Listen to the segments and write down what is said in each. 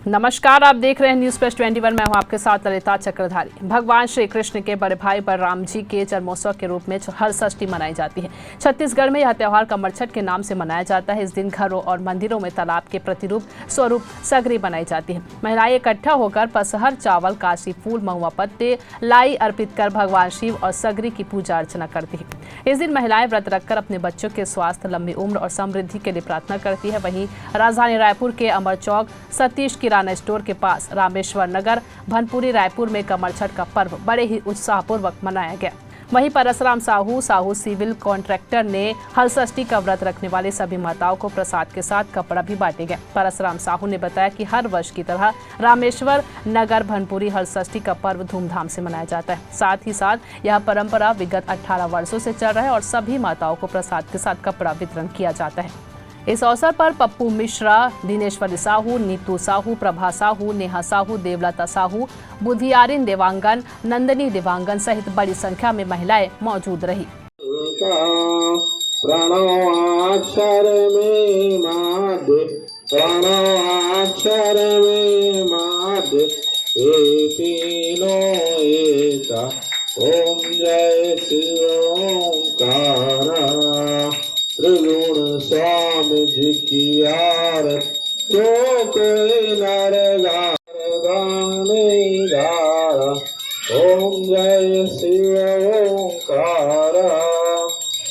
नमस्कार, आप देख रहे हैं न्यूज प्लस 21। मैं हूं आपके साथ ललिता चक्रधारी। भगवान श्री कृष्ण के बड़े भाई बलराम जी के जन्मोत्सव के रूप में हर षष्ठी मनाई जाती है। छत्तीसगढ़ में यह त्योहार कमरछठ के नाम से मनाया जाता है। इस दिन घरों और मंदिरों में तालाब के प्रतिरूप स्वरूप सगरी बनाई जाती है। महिलाएं इकट्ठा होकर पसहर, चावल, काशी फूल, महुआ पत्ते, लाई अर्पित कर भगवान शिव और सगरी की पूजा अर्चना करती है। इस दिन महिलाएं व्रत रखकर अपने बच्चों के स्वास्थ्य, लंबी उम्र और समृद्धि के लिए प्रार्थना करती है। वहीं राजधानी रायपुर के अमर चौक सतीश किराना स्टोर के पास रामेश्वर नगर भनपुरी रायपुर में कमरछठ का पर्व बड़े ही उत्साहपूर्वक मनाया गया। वहीं परसराम साहू सिविल कॉन्ट्रैक्टर ने हलषष्ठी का व्रत रखने वाले सभी माताओं को प्रसाद के साथ कपड़ा भी बांटे गए। परसराम साहू ने बताया कि हर वर्ष की तरह रामेश्वर नगर भनपुरी हलषष्ठी का पर्व धूमधाम से मनाया जाता है। साथ ही साथ यह परंपरा विगत 18 वर्षों से चल रहा है और सभी माताओं को प्रसाद के साथ कपड़ा वितरण किया जाता है। इस अवसर पर पप्पू मिश्रा, दिनेश्वरी साहू, नीतू साहू, प्रभा साहू, नेहा साहू, देवलता साहू, बुधियारिन देवांगन, नंदनी देवांगन सहित बड़ी संख्या में महिलाएं मौजूद रही। ओम जय शिव ओंकार त्रिगुण स्वामी जी की आरत जो कोई नर गाने गाया। ओम जय शिव ओंकार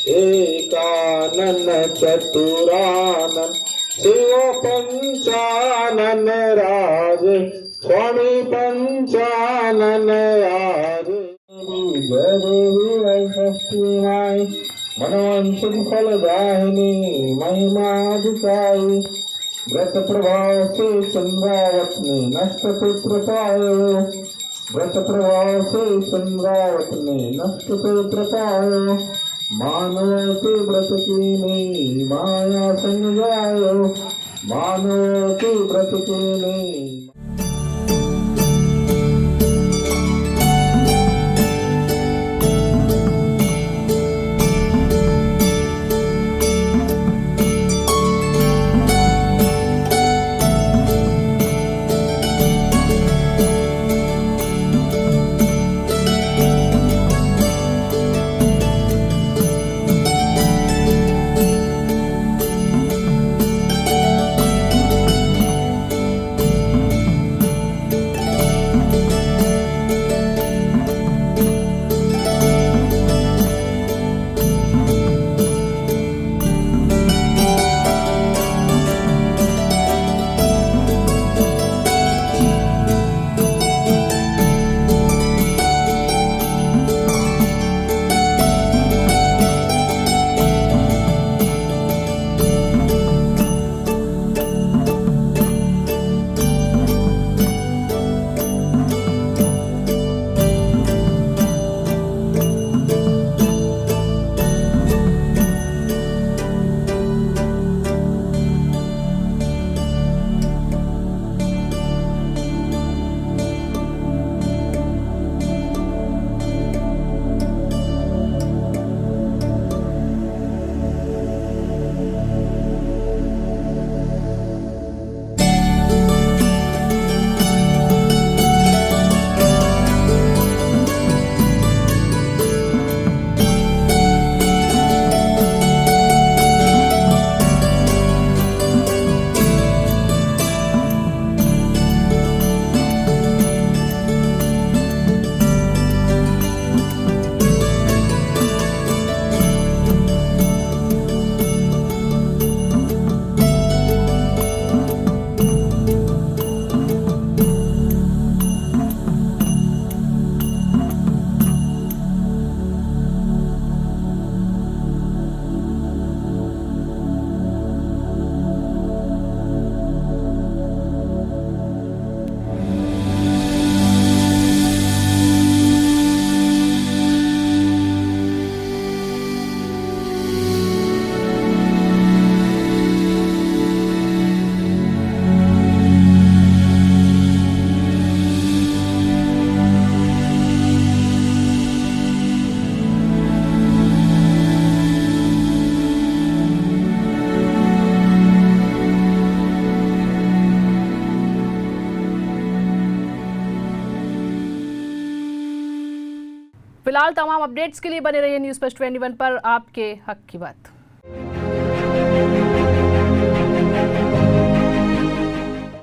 एकानन चतुरानन शिव पंचानन राज स्वामी पंचानन राज। जय देवी वै षष्ठी माई मनोवांछित फलदायिनी महिमा अधिकाई। व्रत प्रभाव से चंद्रावत ने नष्ट पुत्र पायो। व्रत प्रभाव से चंद्रावत ने नष्ट पुत्र पायो। मानव के व्रत की नहीं माया संग जायो। मानव के व्रत की नहीं। फिलहाल तमाम अपडेट्स के लिए बने रहिए न्यूज़ फर्स्ट 21 पर, आपके हक की बात।